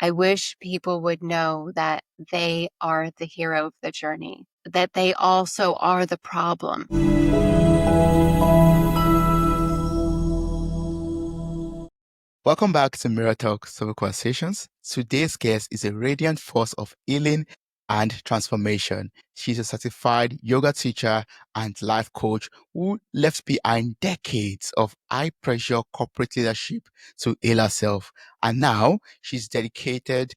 I wish people would know that they are the hero of the journey, that they also are the problem. Welcome back to Mirror Talk Soulful Conversations. Today's guest is a radiant force of healing and transformation. She's a certified yoga teacher and life coach who left behind decades of high pressure corporate leadership to heal herself. And now she's dedicated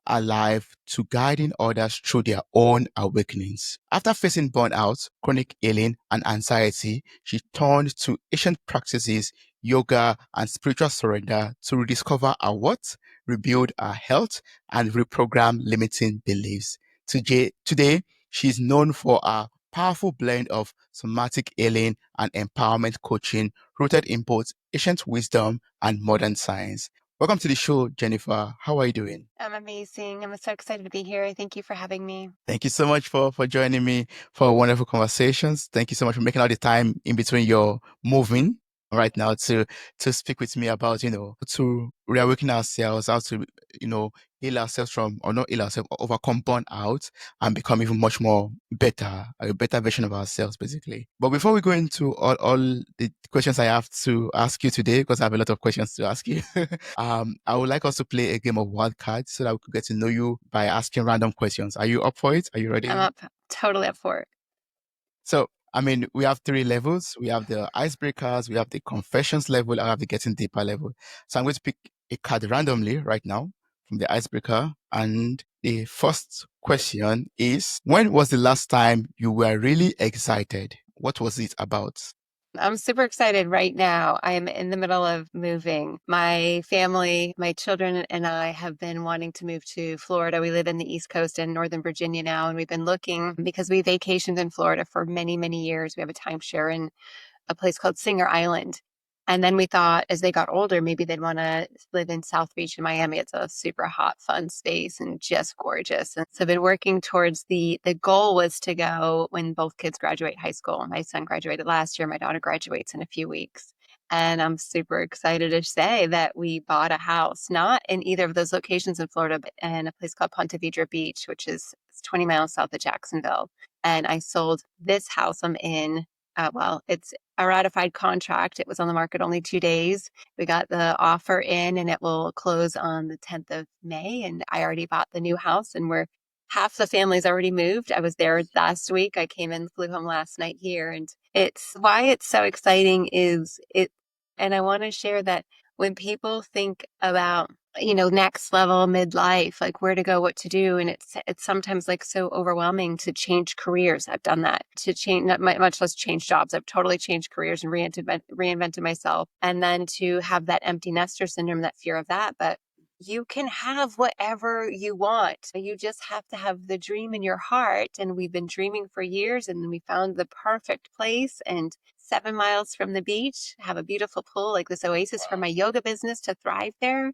her life to guiding others through their own awakenings. After facing burnout, chronic healing, and anxiety, she turned to ancient practices, yoga, and spiritual surrender to rediscover her what, rebuild her health, and reprogram limiting beliefs. Today, she is known for her powerful blend of somatic healing and empowerment coaching rooted in both ancient wisdom and modern science. Welcome to the show, Jennifer. How are you doing? I'm amazing. I'm so excited to be here. Thank you for having me. Thank you so much for joining me for wonderful conversations. Thank you so much for making all the time in between your moving right now to speak with me about, to reawaken ourselves, how to, heal ourselves from, or not heal ourselves, overcome burnout and become even much more better, a better version of ourselves, basically. But before we go into all the questions I have to ask you today, because I have a lot of questions to ask you, I would like us to play a game of wildcard so that we could get to know you by asking random questions. Are you up for it? Are you ready? I'm totally up for it. So, we have three levels. We have the icebreakers, we have the confessions level, and we have the getting deeper level. So I'm going to pick a card randomly right now from the icebreaker. And the first question is, when was the last time you were really excited? What was it about? I'm super excited right now. I'm in the middle of moving. My family, my children and I have been wanting to move to Florida. We live in the East Coast in Northern Virginia now, and we've been looking because we vacationed in Florida for many, many years. We have a timeshare in a place called Singer Island. And then we thought as they got older, maybe they'd want to live in South Beach in Miami. It's a super hot, fun space and just gorgeous. And so I've been working towards the goal was to go when both kids graduate high school. My son graduated last year. My daughter graduates in a few weeks. And I'm super excited to say that we bought a house, not in either of those locations in Florida, but in a place called Ponte Vedra Beach, which is 20 miles south of Jacksonville. And I sold this house I'm in. It's a ratified contract. It was on the market only 2 days. We got the offer in and it will close on the 10th of May. And I already bought the new house and half the family's already moved. I was there last week. I came in, flew home last night here. And it's why it's so exciting and I want to share that when people think about next level midlife, like where to go, what to do. And it's sometimes like so overwhelming to change careers. I've done that to change, not much less change jobs. I've totally changed careers and reinvented myself. And then to have that empty nester syndrome, that fear of that. But you can have whatever you want. You just have to have the dream in your heart. And we've been dreaming for years and we found the perfect place and 7 miles from the beach, have a beautiful pool like this oasis for my yoga business to thrive there.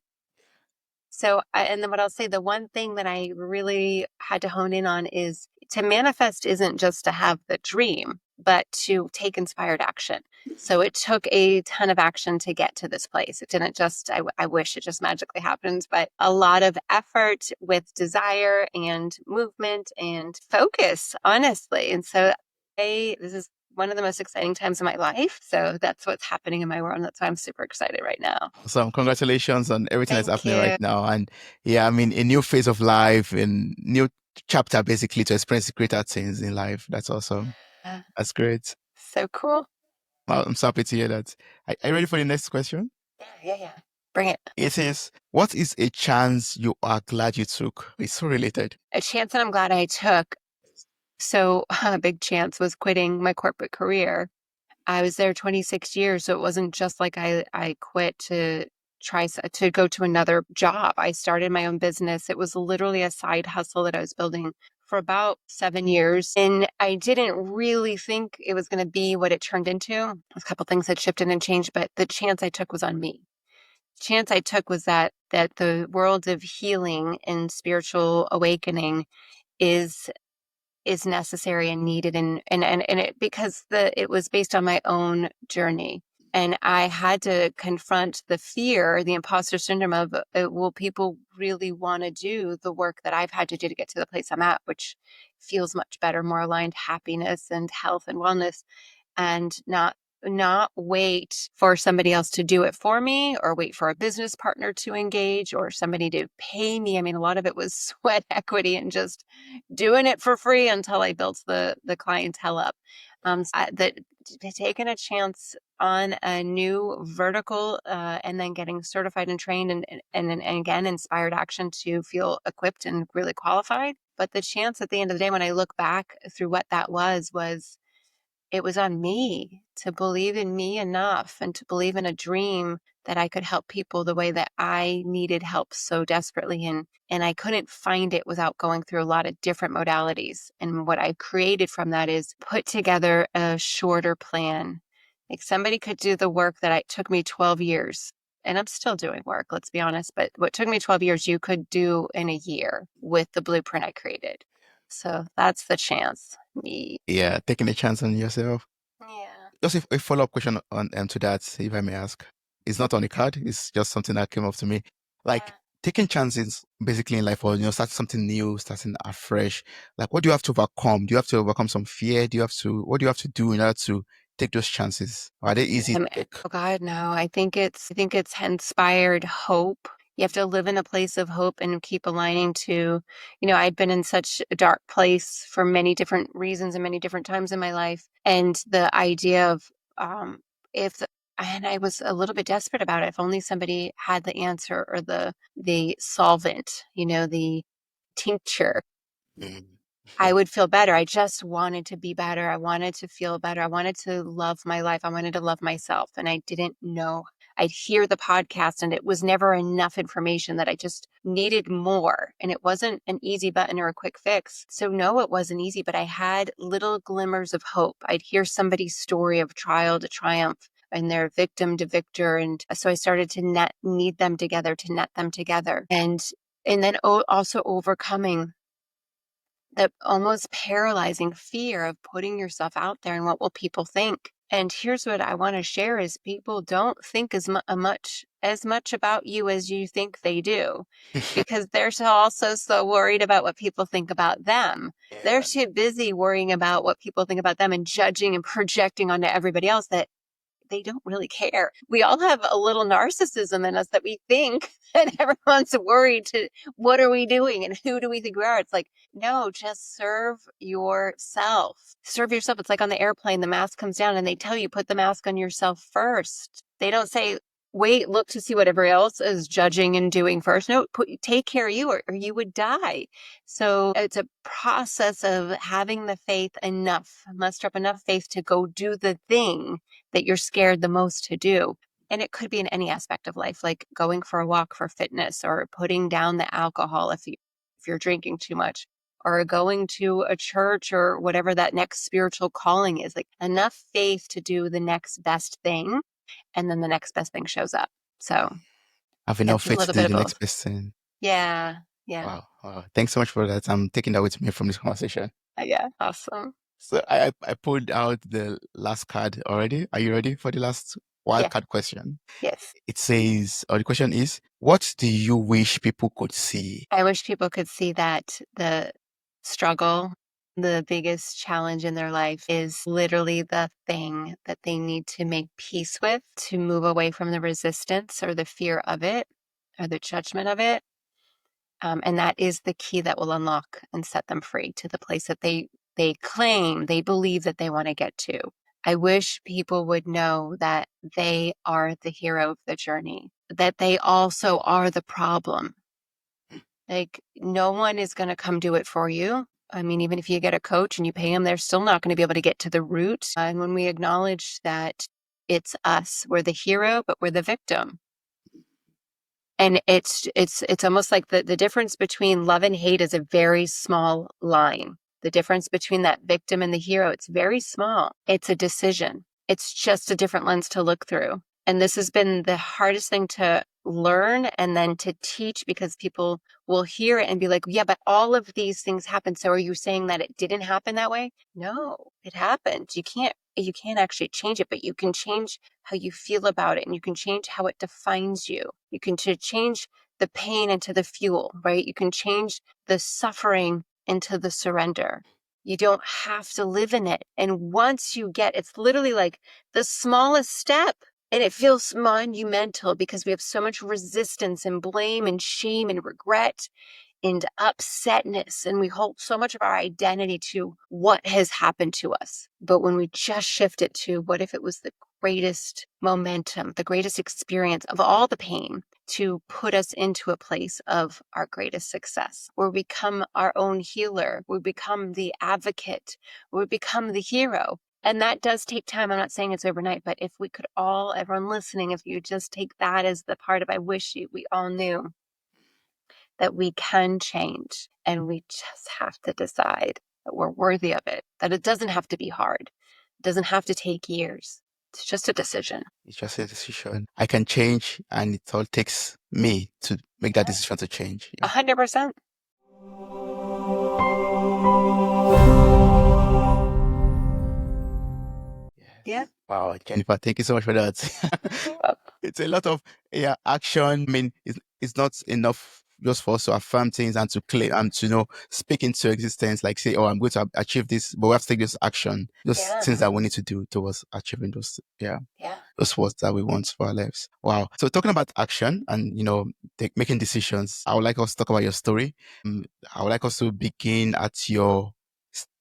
So, and then what I'll say, the one thing that I really had to hone in on is to manifest isn't just to have the dream, but to take inspired action. So it took a ton of action to get to this place. It didn't just, I wish it just magically happened, but a lot of effort with desire and movement and focus, honestly. And so this is one of the most exciting times of my life. So that's what's happening in my world. And that's why I'm super excited right now. So congratulations on everything that's Thank happening you. right now. And yeah, a new phase of life and new chapter basically to experience greater things in life. That's awesome. That's great. So cool. Well, I'm so happy to hear that. Are you ready for the next question? Yeah. Bring it. It is, what is a chance you are glad you took? It's so related. A chance that I'm glad I took. So a big chance was quitting my corporate career. I was there 26 years. So it wasn't just like I quit to try to go to another job. I started my own business. It was literally a side hustle that I was building for about 7 years. And I didn't really think it was going to be what it turned into. A couple things had shifted and changed, but the chance I took was on me. The chance I took was that the world of healing and spiritual awakening is necessary and needed and it because it was based on my own journey. And I had to confront the fear, the imposter syndrome of, will people really want to do the work that I've had to do to get to the place I'm at, which feels much better, more aligned happiness and health and wellness, and not wait for somebody else to do it for me, or wait for a business partner to engage, or somebody to pay me. I mean, a lot of it was sweat equity and just doing it for free until I built the clientele up. That taking a chance on a new vertical, and then getting certified and trained, and again inspired action to feel equipped and really qualified. But the chance at the end of the day, when I look back through what that was it was on me to believe in me enough and to believe in a dream that I could help people the way that I needed help so desperately. And I couldn't find it without going through a lot of different modalities. And what I created from that is put together a shorter plan. Like, somebody could do the work that it took me 12 years. And I'm still doing work, let's be honest. But what took me 12 years, you could do in a year with the blueprint I created. So that's the chance. Me. Yeah, taking a chance on yourself. Yeah. Just a follow-up question on to that, if I may ask. It's not on the card. It's just something that came up to me. Like, Yeah. taking chances basically in life, or starting something new, starting afresh. Like, what do you have to overcome? Do you have to overcome some fear? What do you have to do in order to take those chances? Are they easy to take? Oh God, no. I think it's inspired hope. You have to live in a place of hope and keep aligning to, I'd been in such a dark place for many different reasons and many different times in my life. And the idea of, if, and I was a little bit desperate about it, if only somebody had the answer, or the solvent, the tincture, Mm. I would feel better. I just wanted to be better. I wanted to feel better. I wanted to love my life. I wanted to love myself. And I didn't know. I'd hear the podcast, and it was never enough information, that I just needed more. And it wasn't an easy button or a quick fix. So no, it wasn't easy, but I had little glimmers of hope. I'd hear somebody's story of trial to triumph and their victim to victor. And so I started to need them together, to net them together. And then also overcoming the almost paralyzing fear of putting yourself out there and what will people think. And here's what I want to share is, people don't think as much about you as you think they do, because they're also so worried about what people think about them. They're Yeah. too busy worrying about what people think about them and judging and projecting onto everybody else that they don't really care. We all have a little narcissism in us that we think that everyone's worried to, what are we doing and who do we think we are? It's like, no, just serve yourself. Serve yourself. It's like on the airplane, the mask comes down and they tell you, put the mask on yourself first. They don't say, wait, look to see what everybody else is judging and doing first. No, take care of you, or you would die. So it's a process of having the faith enough, muster up enough faith to go do the thing that you're scared the most to do. And it could be in any aspect of life, like going for a walk for fitness, or putting down the alcohol if you're drinking too much, or going to a church, or whatever that next spiritual calling is. Like, enough faith to do the next best thing, and then the next best thing shows up. So Have enough it's a faith to little do bit of the next both. best thing. Yeah. Yeah. Wow. Wow. Thanks so much for that. I'm taking that with me from this conversation. Yeah. Awesome. So I pulled out the last card already. Are you ready for the last wild Yeah. card question? Yes. It says, or the question is, what do you wish people could see? I wish people could see that the struggle, the biggest challenge in their life, is literally the thing that they need to make peace with, to move away from the resistance or the fear of it or the judgment of it. And that is the key that will unlock and set them free to the place that they claim, they believe that they want to get to. I wish people would know that they are the hero of the journey, that they also are the problem. Like, no one is going to come do it for you. I mean, even if you get a coach and you pay them, they're still not going to be able to get to the root. And when we acknowledge that it's us, we're the hero, but we're the victim. And it's almost like the difference between love and hate is a very small line. The difference between that victim and the hero, it's very small. It's a decision. It's just a different lens to look through. And this has been the hardest thing to learn and then to teach, because people will hear it and be like, yeah, but all of these things happen. So are you saying that it didn't happen that way? No, it happened. You can't actually change it, but you can change how you feel about it, and you can change how it defines you. You can change the pain into the fuel, right? You can change the suffering into the surrender. You don't have to live in it. And once you get, it's literally like the smallest step. And it feels monumental because we have so much resistance and blame and shame and regret and upsetness. And we hold so much of our identity to what has happened to us. But when we just shift it to what if it was the greatest momentum, the greatest experience of all the pain to put us into a place of our greatest success, where we become our own healer, we become the advocate, we become the hero. And that does take time. I'm not saying it's overnight, but if we could all, everyone listening, if you just take that as the part of, I wish we all knew that we can change, and we just have to decide that we're worthy of it, that it doesn't have to be hard. It doesn't have to take years. It's just a decision. It's just a decision. I can change, and it all takes me to make that decision to change. Yeah. 100%. Yeah. Wow, Jennifer, thank you so much for that. It's a lot of action. I mean, it's not enough just for us to affirm things and to claim and to speak into existence, like say, oh, I'm going to achieve this, but we have to take this action, those things that we need to do towards achieving those those words that we want for our lives. Wow. So talking about action and making decisions, I would like us to talk about your story. I would like us to begin at your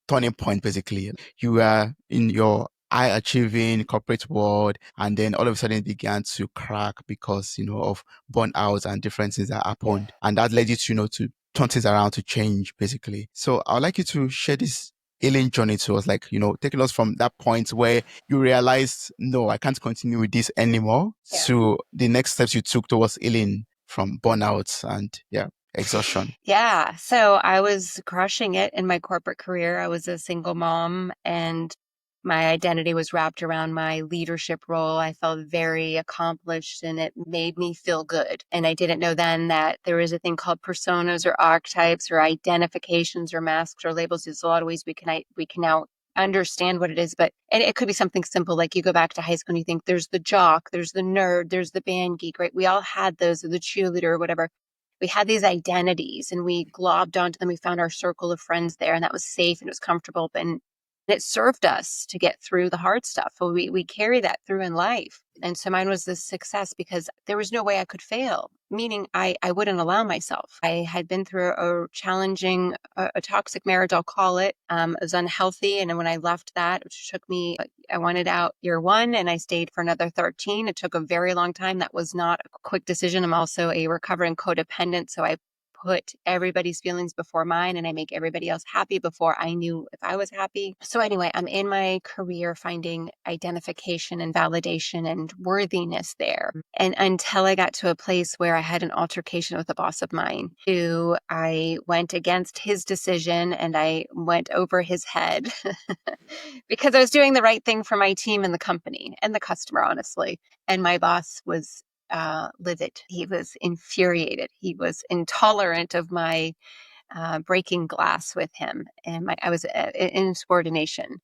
turning point. Basically, you were in your high achieving corporate world, and then all of a sudden it began to crack because of burnout and different things that happened, and that led you to to turn things around, to change basically. So I would like you to share this healing journey to us, like taking us from that point where you realized, no, I can't continue with this anymore, to the next steps you took towards healing from burnout and exhaustion. Yeah. So I was crushing it in my corporate career. I was a single mom, and my identity was wrapped around my leadership role. I felt very accomplished, and it made me feel good. And I didn't know then that there is a thing called personas or archetypes or identifications or masks or labels. There's a lot of ways we can now understand what it is, and it could be something simple, like you go back to high school and you think there's the jock, there's the nerd, there's the band geek, right? We all had those, or the cheerleader or whatever. We had these identities and we globbed onto them. We found our circle of friends there, and that was safe and it was comfortable. And it served us to get through the hard stuff. So we carry that through in life. And so mine was this success because there was no way I could fail, meaning I wouldn't allow myself. I had been through a challenging, a toxic marriage, I'll call it. It was unhealthy. And then when I left that, which took me, I wanted out year 1 and I stayed for another 13. It took a very long time. That was not a quick decision. I'm also a recovering codependent. So I put everybody's feelings before mine, and I make everybody else happy before I knew if I was happy. So anyway, I'm in my career finding identification and validation and worthiness there. And until I got to a place where I had an altercation with a boss of mine who I went against his decision and I went over his head because I was doing the right thing for my team and the company and the customer, honestly. And my boss was livid. He was infuriated. He was intolerant of my breaking glass with him. And I was in insubordination.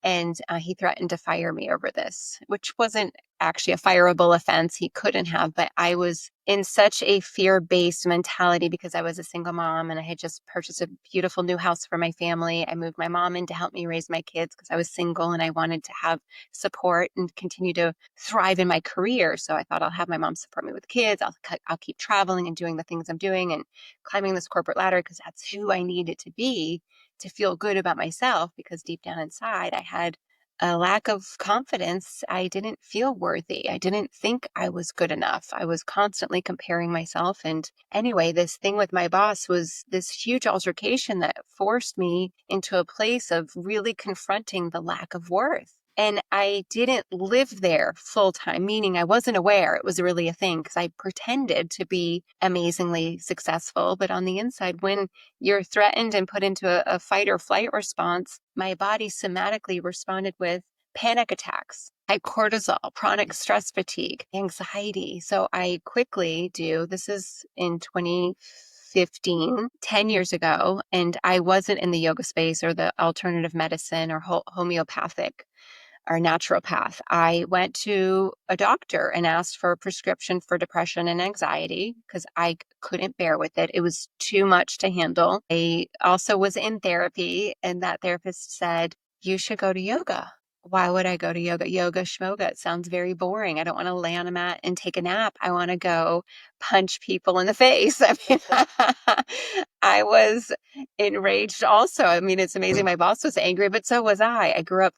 And he threatened to fire me over this, which wasn't actually a fireable offense. He couldn't have, but I was in such a fear-based mentality because I was a single mom and I had just purchased a beautiful new house for my family. I moved my mom in to help me raise my kids because I was single and I wanted to have support and continue to thrive in my career. So I thought I'll have my mom support me with kids. I'll keep traveling and doing the things I'm doing and climbing this corporate ladder because that's who I needed to be to feel good about myself, because deep down inside I had a lack of confidence. I didn't feel worthy. I didn't think I was good enough. I was constantly comparing myself. And anyway, this thing with my boss was this huge altercation that forced me into a place of really confronting the lack of worth. And I didn't live there full time, meaning I wasn't aware it was really a thing because I pretended to be amazingly successful. But on the inside, when you're threatened and put into a fight or flight response, my body somatically responded with panic attacks, high cortisol, chronic stress fatigue, anxiety. So I quickly this is in 2015, 10 years ago, and I wasn't in the yoga space or the alternative medicine or homeopathic or naturopath. I went to a doctor and asked for a prescription for depression and anxiety because I couldn't bear with it. It was too much to handle. I also was in therapy, and that therapist said, "You should go to yoga." Why would I go to yoga? Yoga schmoga. It sounds very boring. I don't want to lay on a mat and take a nap. I want to go punch people in the face. I mean, I was enraged also. I mean, it's amazing. My boss was angry, but so was I. I grew up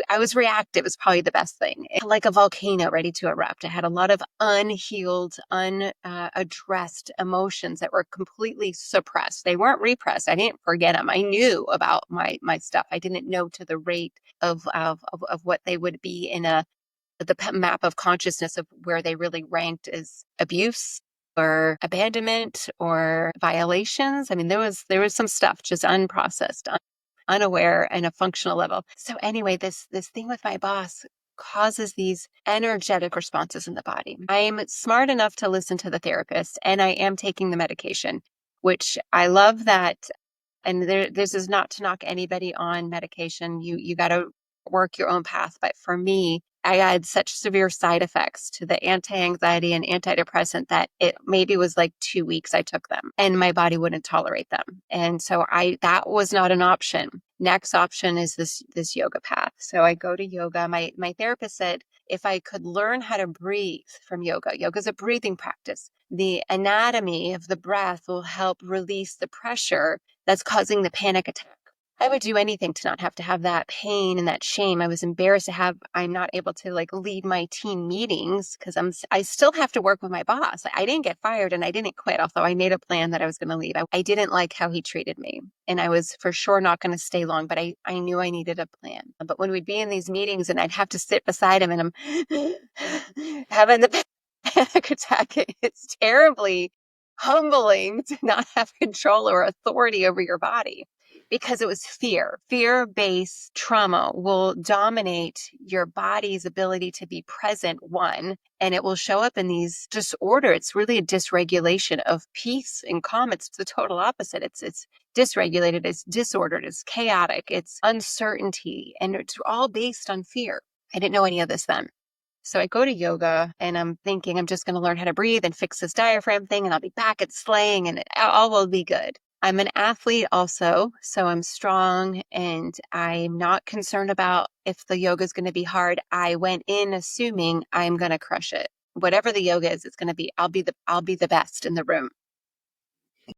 I was reactive is probably the best thing. Like a volcano ready to erupt. I had a lot of unhealed, unaddressed emotions that were completely suppressed. They weren't repressed. I didn't forget them. I knew about my stuff. I didn't know to the rate of what they would be in the map of consciousness of where they really ranked as abuse or abandonment or violations. I mean, there was some stuff just unprocessed, unaware, and a functional level. So anyway, this thing with my boss causes these energetic responses in the body. I'm smart enough to listen to the therapist, and I am taking the medication, which I love that. And this is not to knock anybody on medication. You got to work your own path. But for me, I had such severe side effects to the anti-anxiety and antidepressant that it maybe was like 2 weeks I took them and my body wouldn't tolerate them. And so that was not an option. Next option is this yoga path. So I go to yoga. My therapist said if I could learn how to breathe from yoga is a breathing practice. The anatomy of the breath will help release the pressure that's causing the panic attack. I would do anything to not have to have that pain and that shame. I was embarrassed I'm not able to like lead my team meetings because I still have to work with my boss. I didn't get fired and I didn't quit, although I made a plan that I was going to leave. I didn't like how he treated me and I was for sure not going to stay long, but I knew I needed a plan. But when we'd be in these meetings and I'd have to sit beside him and I'm having the panic attack, it's terribly humbling to not have control or authority over your body. Because it was fear. Fear-based trauma will dominate your body's ability to be present, one, and it will show up in these disorder. It's really a dysregulation of peace and calm. It's the total opposite. It's dysregulated, it's disordered, it's chaotic, it's uncertainty, and it's all based on fear. I didn't know any of this then. So I go to yoga and I'm thinking I'm just going to learn how to breathe and fix this diaphragm thing and I'll be back at slaying and all will be good. I'm an athlete also, so I'm strong and I'm not concerned about if the yoga is going to be hard. I went in assuming I'm going to crush it. Whatever the yoga is, it's going to be, I'll be the best in the room.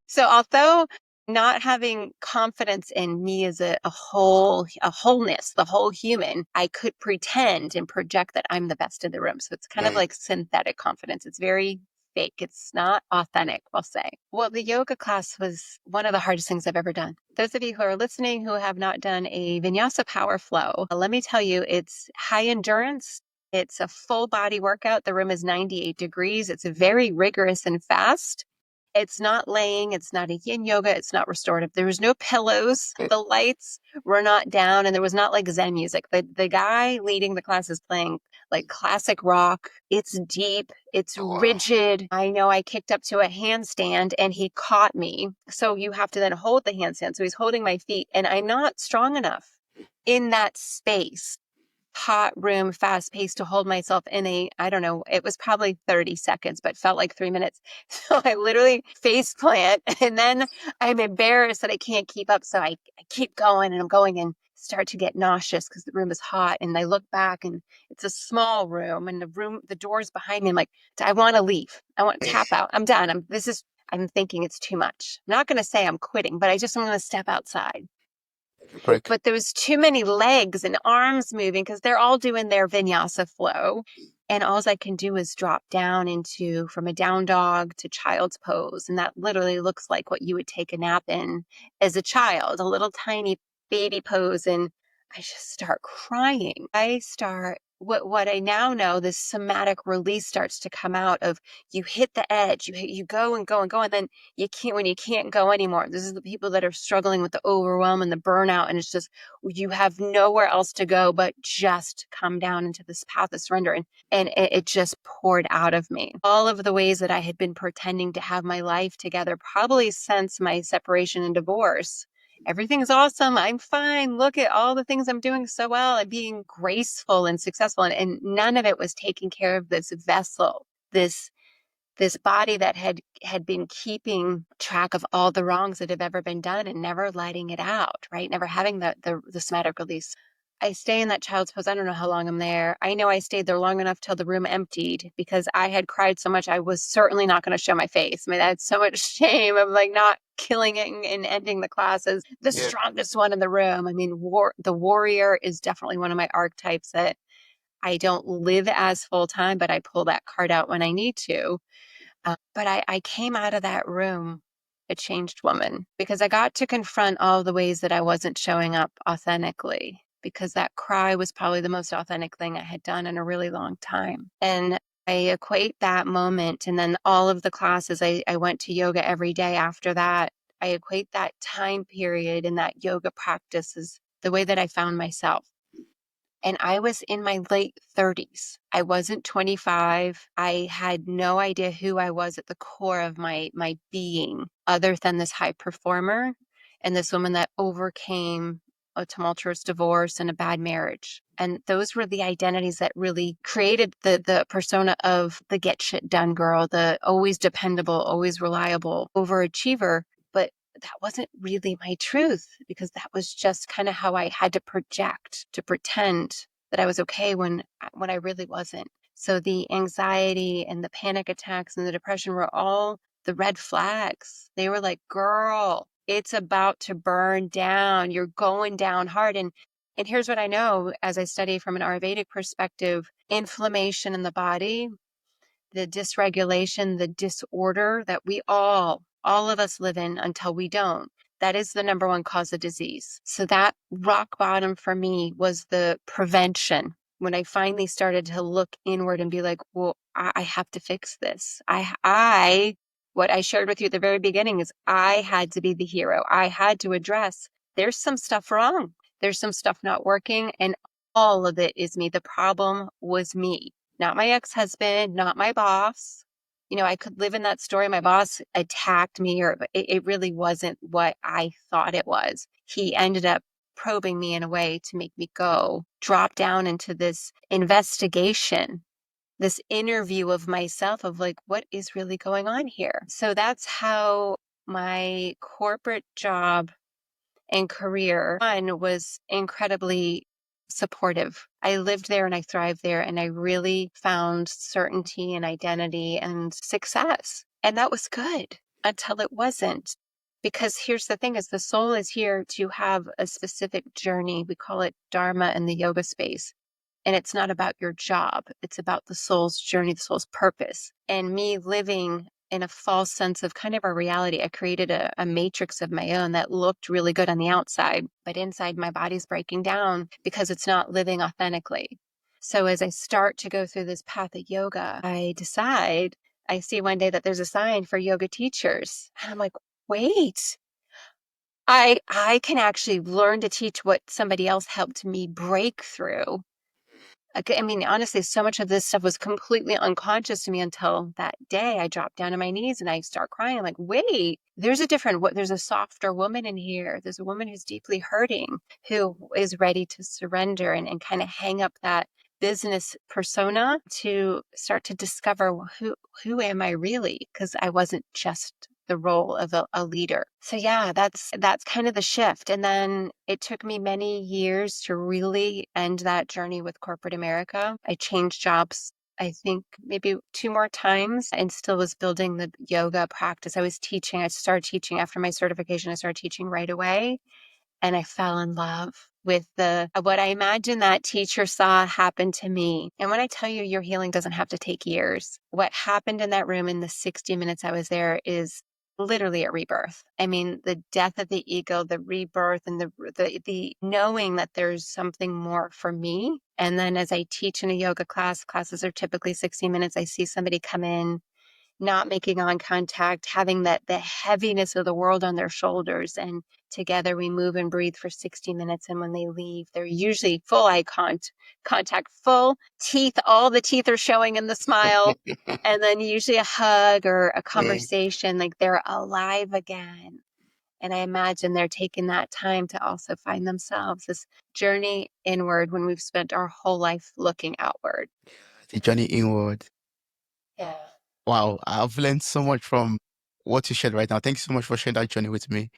So although not having confidence in me as a wholeness, the whole human, I could pretend and project that I'm the best in the room. So it's kind of like synthetic confidence. It's very fake. It's not authentic, we'll say. Well, the yoga class was one of the hardest things I've ever done. Those of you who are listening who have not done a vinyasa power flow, let me tell you, it's high endurance. It's a full body workout. The room is 98 degrees. It's very rigorous and fast. It's not laying. It's not a yin yoga. It's not restorative. There was no pillows. The lights were not down and there was not like Zen music. The guy leading the class is playing like classic rock. It's deep. It's rigid. I know I kicked up to a handstand and he caught me. So you have to then hold the handstand. So he's holding my feet and I'm not strong enough in that space. Hot room, fast paced to hold myself in I don't know, it was probably 30 seconds, but felt like 3 minutes. So I literally face plant and then I'm embarrassed that I can't keep up. So I keep going and I'm going and start to get nauseous because the room is hot. And I look back and it's a small room and the door's behind me. I'm like, I want to leave. I want to tap out. I'm done. I'm thinking it's too much. I'm not going to say I'm quitting, but I'm going to step outside. Break. But there was too many legs and arms moving because they're all doing their vinyasa flow. And all I can do is drop down from a down dog to child's pose. And that literally looks like what you would take a nap in as a child, a little tiny baby pose in I just start crying. I start what I now know, this somatic release starts to come out of you hit the edge, you go and go and go, and then you can't when you can't go anymore. This is the people that are struggling with the overwhelm and the burnout, and it's just you have nowhere else to go but just come down into this path of surrender. And it just poured out of me. All of the ways that I had been pretending to have my life together, probably since my separation and divorce. Everything's awesome. I'm fine. Look at all the things I'm doing so well and being graceful and successful. And none of it was taking care of this vessel, this body that had been keeping track of all the wrongs that have ever been done and never letting it out, right? Never having the somatic release. I stay in that child's pose. I don't know how long I'm there. I know I stayed there long enough till the room emptied because I had cried so much. I was certainly not going to show my face. I mean, I had so much shame of like not killing it and ending the class as the strongest one in the room. I mean, the warrior is definitely one of my archetypes that I don't live as full time, but I pull that card out when I need to. But I came out of that room a changed woman because I got to confront all the ways that I wasn't showing up authentically, because that cry was probably the most authentic thing I had done in a really long time. And I equate that moment, and then all of the classes, I went to yoga every day after that. I equate that time period and that yoga practice as the way that I found myself. And I was in my late 30s. I wasn't 25. I had no idea who I was at the core of my being, other than this high performer and this woman that overcame a tumultuous divorce and a bad marriage. And those were the identities that really created the persona of the get shit done girl, the always dependable, always reliable overachiever. But that wasn't really my truth, because that was just kind of how I had to project, to pretend that I was okay when I really wasn't. So the anxiety and the panic attacks and the depression were all the red flags. They were like, girl, it's about to burn down. You're going down hard. And here's what I know as I study from an Ayurvedic perspective: inflammation in the body, the dysregulation, the disorder that we all of us live in until we don't. That is the number one cause of disease. So that rock bottom for me was the prevention. When I finally started to look inward and be like, well, I have to fix this. What I shared with you at the very beginning is I had to be the hero. I had to address there's some stuff wrong. There's some stuff not working, and all of it is me. The problem was me, not my ex-husband, not my boss. You know, I could live in that story. My boss attacked me, or it really wasn't what I thought it was. He ended up probing me in a way to make me drop down into this investigation, this interview of myself of like, what is really going on here? So that's how my corporate job and career, one, was incredibly supportive. I lived there and I thrived there, and I really found certainty and identity and success. And that was good until it wasn't. Because here's the thing: is the soul is here to have a specific journey. We call it dharma in the yoga space. And it's not about your job. It's about the soul's journey, the soul's purpose. And me living in a false sense of kind of a reality, I created a matrix of my own that looked really good on the outside, but inside my body's breaking down because it's not living authentically. So as I start to go through this path of yoga, I see one day that there's a sign for yoga teachers. And I'm like, wait, I can actually learn to teach what somebody else helped me break through. I mean, honestly, so much of this stuff was completely unconscious to me until that day I dropped down on my knees and I start crying. I'm like, wait, there's a softer woman in here. There's a woman who's deeply hurting, who is ready to surrender and kind of hang up that business persona to start to discover who am I really? Because I wasn't just the role of a leader. So yeah, that's kind of the shift. And then it took me many years to really end that journey with corporate America. I changed jobs, I think maybe 2 more times, and still was building the yoga practice. I started teaching after my certification. I started teaching right away. And I fell in love with what I imagine that teacher saw happen to me. And when I tell you, your healing doesn't have to take years. What happened in that room in the 60 minutes I was there is literally a rebirth. I mean, the death of the ego, the rebirth, and the knowing that there's something more for me. And then as I teach in a yoga class, classes are typically 60 minutes. I see somebody come in, not making eye contact, having that the heaviness of the world on their shoulders. And together we move and breathe for 60 minutes. And when they leave, they're usually full eye contact, full teeth, all the teeth are showing in the smile. And then usually a hug or a conversation, like they're alive again. And I imagine they're taking that time to also find themselves, this journey inward when we've spent our whole life looking outward. The journey inward. Yeah. Wow, I've learned so much from what you shared right now. Thank you so much for sharing that journey with me.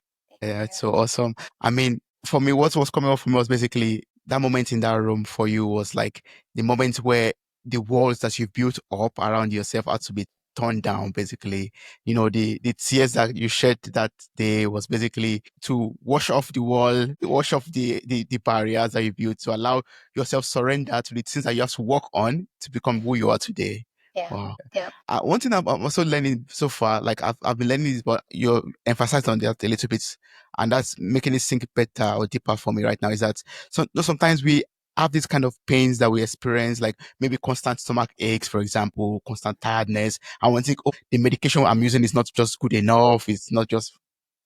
Yeah, it's so awesome. I mean, for me, what was coming up for me was basically that moment in that room for you was like the moment where the walls that you built up around yourself had to be torn down, basically. You know, the tears that you shed that day was basically to wash off the wall, wash off the barriers that you built to allow yourself surrender to the things that you have to work on to become who you are today. Yeah. Wow. Yeah. One thing I'm also learning so far, like I've been learning this, but you're emphasized on that a little bit, and that's making it sink better or deeper for me right now. Is that so? No, sometimes we have these kind of pains that we experience, like maybe constant stomach aches, for example, constant tiredness. And we think, oh, the medication I'm using is not just good enough. It's not just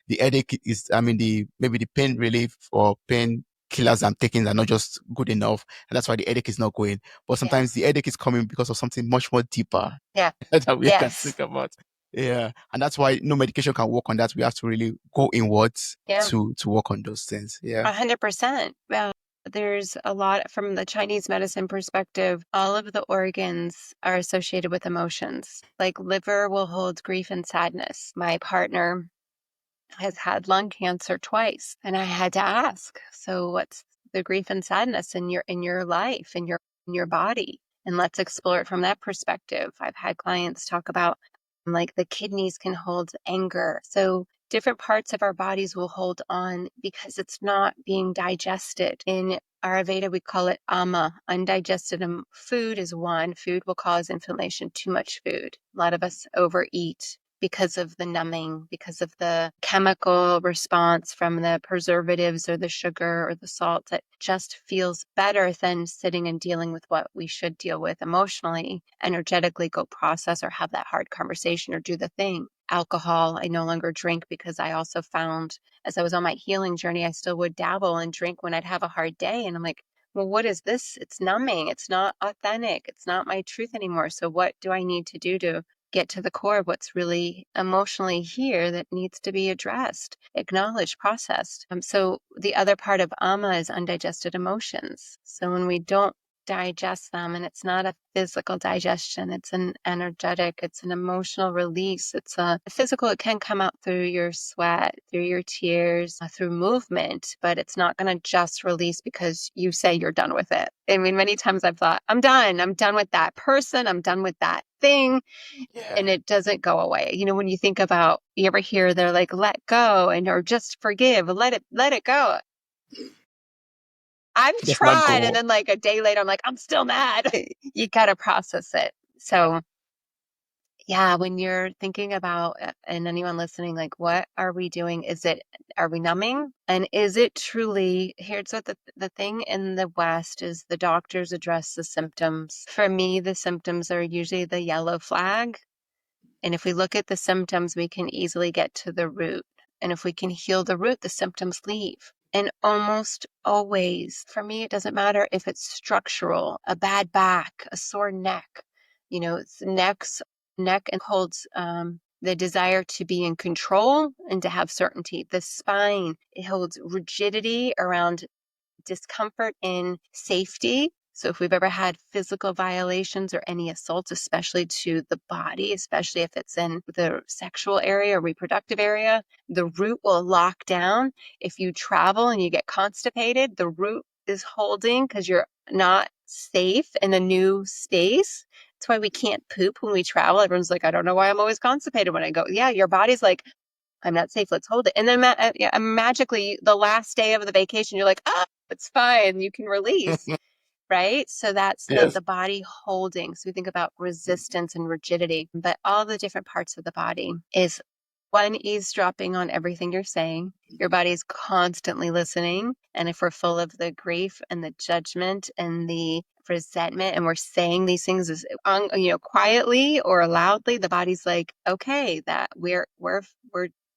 the headache is. I mean, the maybe the pain relief or pain killers I'm taking are not just good enough, and that's why the headache is not going. But sometimes the Yes. headache is coming because of something much more deeper Yeah. that we can Yes. think about. Yeah. And that's why no medication can work on that. We have to really go inwards Yeah. to work on those things. Yeah. 100%. Well, there's a lot from the Chinese medicine perspective. All of the organs are associated with emotions. Like liver will hold grief and sadness. My partner has had lung cancer twice, and I had to ask, so what's the grief and sadness in your life, in your body? And let's explore it from that perspective. I've had clients talk about like the kidneys can hold anger. So different parts of our bodies will hold on because it's not being digested. In Ayurveda, we call it ama, undigested food is one. Food will cause inflammation, too much food. A lot of us overeat because of the numbing, because of the chemical response from the preservatives or the sugar or the salt that just feels better than sitting and dealing with what we should deal with emotionally, energetically, go process or have that hard conversation or do the thing. Alcohol, I no longer drink because I also found as I was on my healing journey, I still would dabble and drink when I'd have a hard day. And I'm like, well, what is this? It's numbing. It's not authentic. It's not my truth anymore. So what do I need to do to get to the core of what's really emotionally here that needs to be addressed, acknowledged, processed? So the other part of ama is undigested emotions. So when we don't digest them, and it's not a physical digestion, it's an energetic, it's an emotional release, it's a physical, it can come out through your sweat, through your tears, through movement, but it's not going to just release because you say you're done with it. I mean, many times I've thought, I'm done with that person, I'm done with that thing, and it doesn't go away. You know, when you think about, you ever hear they're like, let go and or just forgive, let it go. I've Just let tried. And go. then like a day later, I'm like, I'm still mad. You got to process it. So yeah, when you're thinking about, and anyone listening, like, what are we doing? Are we numbing? And is it truly, here's what the thing in the West is the doctors address the symptoms. For me, the symptoms are usually the yellow flag. And if we look at the symptoms, we can easily get to the root. And if we can heal the root, the symptoms leave. And almost always, for me, it doesn't matter if it's structural, a bad back, a sore neck. You know, it's neck and holds the desire to be in control and to have certainty. The spine, it holds rigidity around discomfort in safety. So if we've ever had physical violations or any assaults, especially to the body, especially if it's in the sexual area or reproductive area, the root will lock down. If you travel and you get constipated, the root is holding because you're not safe in a new space. That's why we can't poop when we travel. Everyone's like, I don't know why I'm always constipated when I go. Yeah, your body's like, I'm not safe. Let's hold it. And then magically, the last day of the vacation, you're like, oh, it's fine. You can release, right? So that's Yes. the body holding. So we think about resistance and rigidity, but all the different parts of the body is one, eavesdropping on everything you're saying. Your body's constantly listening. And if we're full of the grief and the judgment and the resentment and we're saying these things quietly or loudly, the body's like, okay, that we're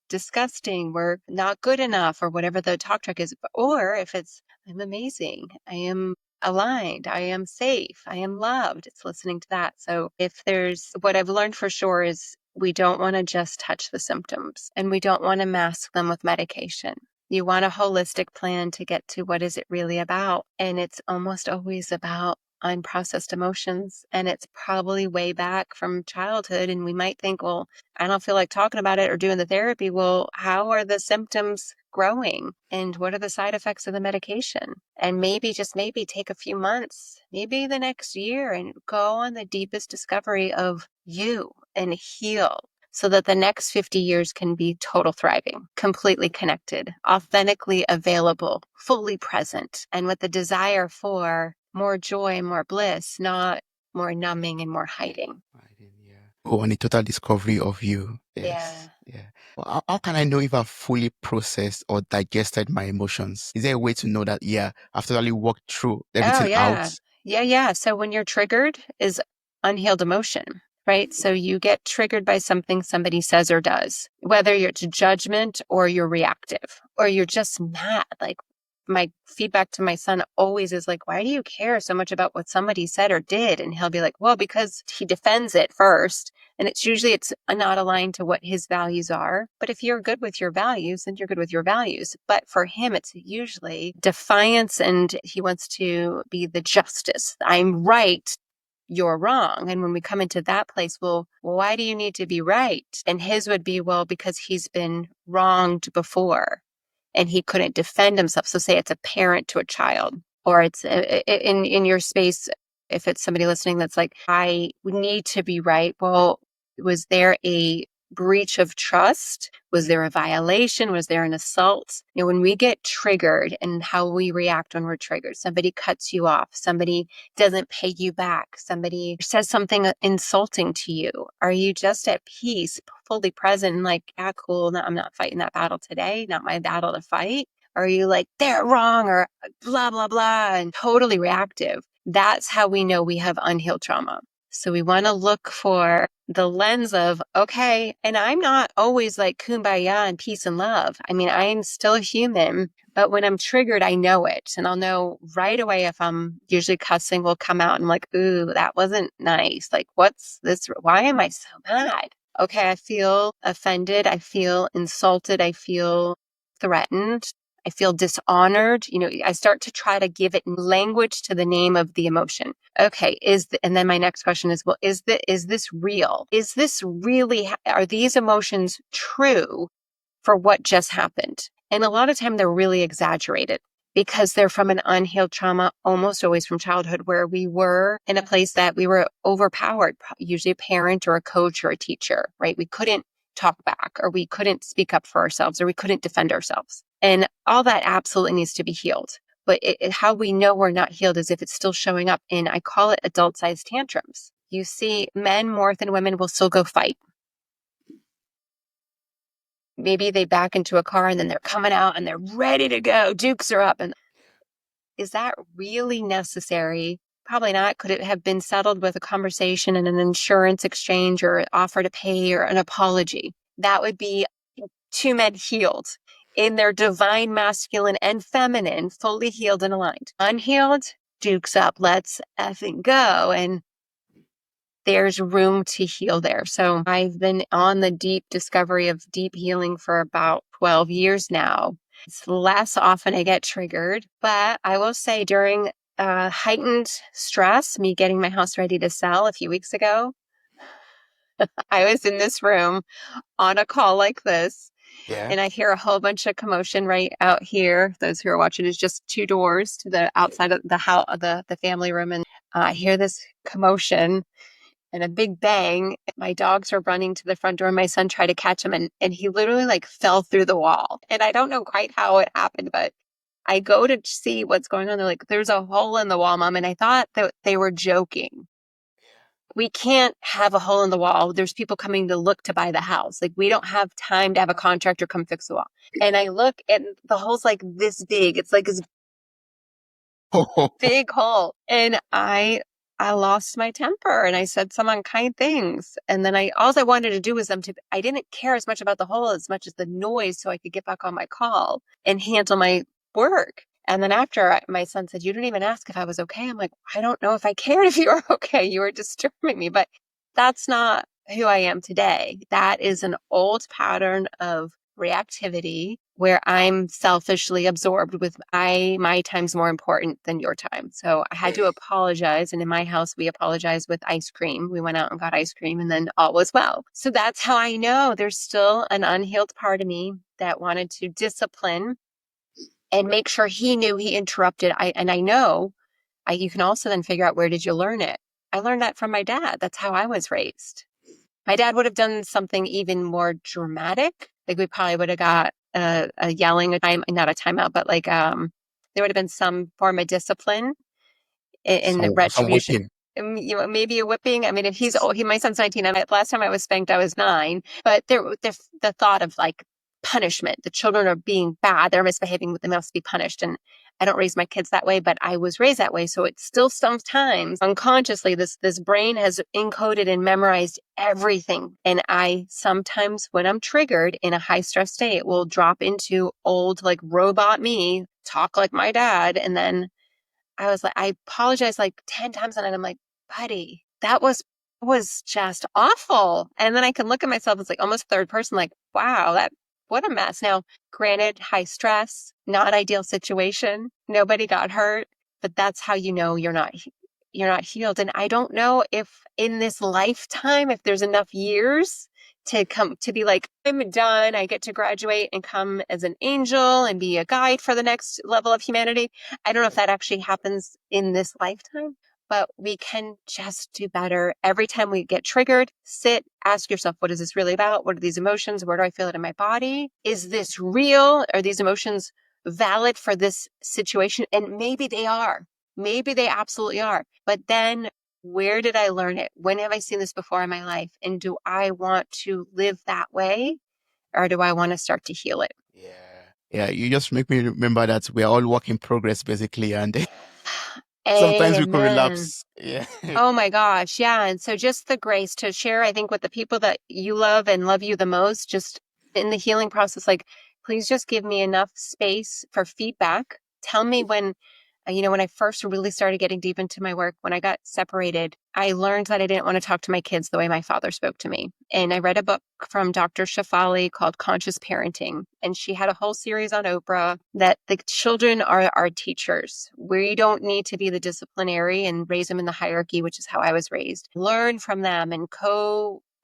disgusting, we're not good enough, or whatever the talk track is. Or if it's, I'm amazing, I am aligned, I am safe, I am loved, it's listening to that. So if there's, what I've learned for sure is we don't want to just touch the symptoms, and we don't want to mask them with medication. You want a holistic plan to get to what is it really about. And it's almost always about unprocessed emotions. And it's probably way back from childhood. And we might think, well, I don't feel like talking about it or doing the therapy. Well, how are the symptoms growing? And what are the side effects of the medication? And maybe, just maybe, take a few months, maybe the next year, and go on the deepest discovery of you and heal, so that the next 50 years can be total thriving, completely connected, authentically available, fully present, and with the desire for more joy and more bliss, not more numbing and more hiding. Oh, and a total discovery of you. Yeah. Yes. Yeah. Well, how can I know if I've fully processed or digested my emotions? Is there a way to know that, yeah, I've totally worked through Oh, everything yeah. out? Yeah. So when you're triggered is unhealed emotion, right? So you get triggered by something somebody says or does, whether you're to judgment or you're reactive or you're just mad. Like, my feedback to my son always is like, why do you care so much about what somebody said or did? And he'll be like, well, because he defends it first. And it's usually not aligned to what his values are. But if you're good with your values, then you're good with your values. But for him, it's usually defiance, and he wants to be the justice. I'm right, you're wrong. And when we come into that place, well, why do you need to be right? And his would be, well, because he's been wronged before and he couldn't defend himself. So say it's a parent to a child, or it's in your space, if it's somebody listening that's like, I need to be right. Well, was there a breach of trust? Was there a violation? Was there an assault? When we get triggered, and how we react when we're triggered, somebody cuts you off, somebody doesn't pay you back, somebody says something insulting to you, are you just at peace, fully present, and like, yeah, cool, no, I'm not fighting that battle today, not my battle to fight? Or are you like, they're wrong, or blah, blah, blah, and totally reactive? That's how we know we have unhealed trauma. So we want to look for the lens of, okay, and I'm not always like kumbaya and peace and love. I mean, I'm still human, but when I'm triggered, I know it. And I'll know right away if I'm, usually cussing will come out and I'm like, ooh, that wasn't nice. Like, what's this? Why am I so mad? Okay, I feel offended. I feel insulted. I feel threatened. I feel dishonored. I start to try to give it language to the name of the emotion. Okay, and then my next question is, well, is this real? Is this really, are these emotions true for what just happened? And a lot of time they're really exaggerated because they're from an unhealed trauma, almost always from childhood, where we were in a place that we were overpowered, usually a parent or a coach or a teacher, right? We couldn't talk back, or we couldn't speak up for ourselves, or we couldn't defend ourselves. And all that absolutely needs to be healed. But how we know we're not healed is if it's still showing up in, I call it adult-sized tantrums. You see men more than women will still go fight. Maybe they back into a car and then they're coming out and they're ready to go. Dukes are up. And is that really necessary? Probably not. Could it have been settled with a conversation and an insurance exchange or offer to pay or an apology? That would be two men healed in their divine masculine and feminine, fully healed and aligned. Unhealed, dukes up, let's effing go. And there's room to heal there. So I've been on the deep discovery of deep healing for about 12 years now. It's less often I get triggered, but I will say during heightened stress, me getting my house ready to sell a few weeks ago, I was in this room on a call like this, Yeah. and I hear a whole bunch of commotion right out here. Those who are watching, is just two doors to the outside of the house, the family room, and I hear this commotion and a big bang. My dogs are running to the front door. My son tried to catch him, and he literally like fell through the wall. And I don't know quite how it happened, but I go to see what's going on. They're like, there's a hole in the wall, Mom. And I thought that they were joking. we can't have a hole in the wall. There's people coming to look to buy the house. Like we don't have time to have a contractor come fix the wall. And I look and the hole's like this big. It's like this big hole. And I lost my temper and I said some unkind things. And then all I wanted to do was I didn't care as much about the hole as much as the noise so I could get back on my call and handle my work. And then after my son said, "You didn't even ask if I was okay." I'm like, "I don't know if I cared if you were okay. You were disturbing me." But that's not who I am today. That is an old pattern of reactivity where I'm selfishly absorbed with my time's more important than your time. So I had to apologize. And in my house, we apologized with ice cream. We went out and got ice cream and then all was well. So that's how I know there's still an unhealed part of me that wanted to discipline and make sure he knew he interrupted. I know you can also then figure out, where did you learn it? I learned that from my dad. That's how I was raised. My dad would have done something even more dramatic. Like we probably would have got a yelling, not a timeout, but like there would have been some form of discipline in the Some retribution. whipping. Maybe a whipping. I mean, if my son's 19. Last time I was spanked, I was 9. But the thought of like punishment, the children are being bad, they're misbehaving, they must be punished. And I don't raise my kids that way, but I was raised that way. So it's still sometimes unconsciously, this brain has encoded and memorized everything. And I sometimes, when I'm triggered in a high stress state, will drop into old, like robot me, talk like my dad. And then I apologized like 10 times and I'm like, "Buddy, that was just awful." And then I can look at myself as like almost third person, like, wow, what a mess. Now, granted, high stress, not ideal situation. Nobody got hurt, but that's how you know you're not healed. And I don't know if in this lifetime, if there's enough years to come to be like, "I'm done. I get to graduate and come as an angel and be a guide for the next level of humanity." I don't know if that actually happens in this lifetime, but we can just do better. Every time we get triggered, sit, ask yourself, what is this really about? What are these emotions? Where do I feel it in my body? Is this real? Are these emotions valid for this situation? And maybe they are. Maybe they absolutely are. But then where did I learn it? When have I seen this before in my life? And do I want to live that way? Or do I want to start to heal it? Yeah. Yeah, you just make me remember that we're all work in progress, basically, and sometimes we could Amen. relapse. Yeah. Oh my gosh. Yeah. And so just the grace to share, I think, with the people that you love and love you the most, just in the healing process, like, please just give me enough space for feedback. Tell me when, when I first really started getting deep into my work, when I got separated, I learned that I didn't want to talk to my kids the way my father spoke to me. And I read a book from Dr. Shafali called Conscious Parenting. And she had a whole series on Oprah that the children are our teachers. We don't need to be the disciplinary and raise them in the hierarchy, which is how I was raised. Learn from them and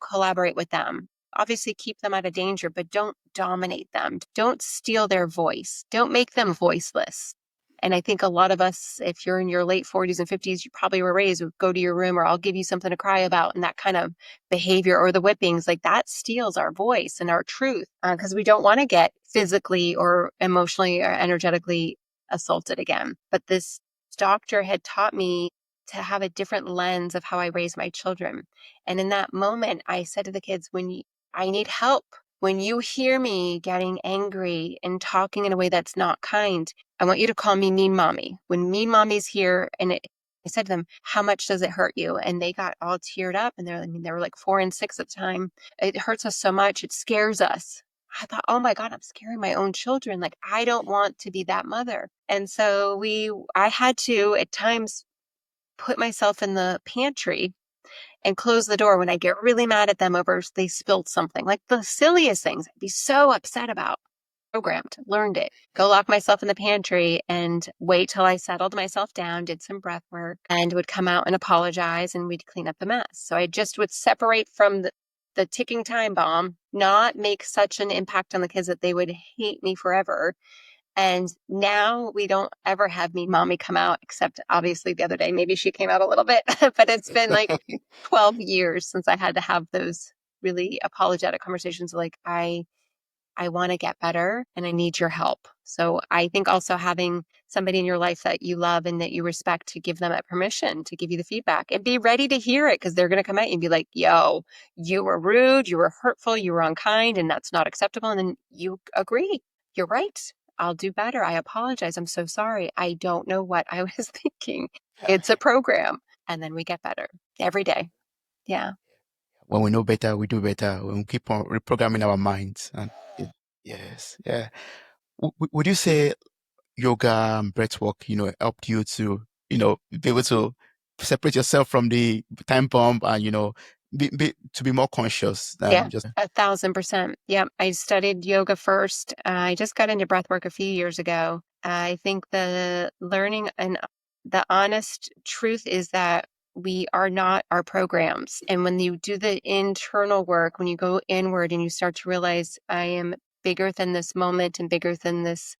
collaborate with them. Obviously, keep them out of danger, but don't dominate them. Don't steal their voice. Don't make them voiceless. And I think a lot of us, if you're in your late 40s and 50s, you probably were raised with go to your room or I'll give you something to cry about. And that kind of behavior, or the whippings, like that steals our voice and our truth, because we don't want to get physically or emotionally or energetically assaulted again. But this doctor had taught me to have a different lens of how I raise my children. And in that moment, I said to the kids, I need help. When you hear me getting angry and talking in a way that's not kind, I want you to call me Mean Mommy. When Mean Mommy's here, I said to them, "How much does it hurt you?" And they got all teared up, and they were like 4 and 6 at the time. "It hurts us so much. It scares us." I thought, "Oh my God, I'm scaring my own children. Like, I don't want to be that mother." And so I had to at times put myself in the pantry and close the door when I get really mad at them over they spilled something, like the silliest things I'd be so upset about. Programmed, learned it. Go lock myself in the pantry and wait till I settled myself down, did some breath work, and would come out and apologize, and we'd clean up the mess. So I just would separate from the ticking time bomb, not make such an impact on the kids that they would hate me forever. And now we don't ever have Mean Mommy come out, except obviously the other day, maybe she came out a little bit, but it's been like 12 years since I had to have those really apologetic conversations like, I want to get better and I need your help. So I think also having somebody in your life that you love and that you respect, to give them that permission to give you the feedback and be ready to hear it, because they're going to come at you and be like, yo, you were rude, you were hurtful, you were unkind, and that's not acceptable. And then you agree, you're right. I'll do better. I apologize. I'm so sorry. I don't know what I was thinking. It's a program. And then we get better every day. Yeah. When we know better, we do better. When we keep on reprogramming our minds. And yes, yeah. Would you say yoga and breath work, helped you to, be able to separate yourself from the time bomb and, to be more conscious Yeah, than just, 1,000%. Yep. I studied yoga first. I just got into breathwork a few years ago. I think the learning and the honest truth is that we are not our programs. And when you do the internal work, when you go inward and you start to realize I am bigger than this moment and bigger than this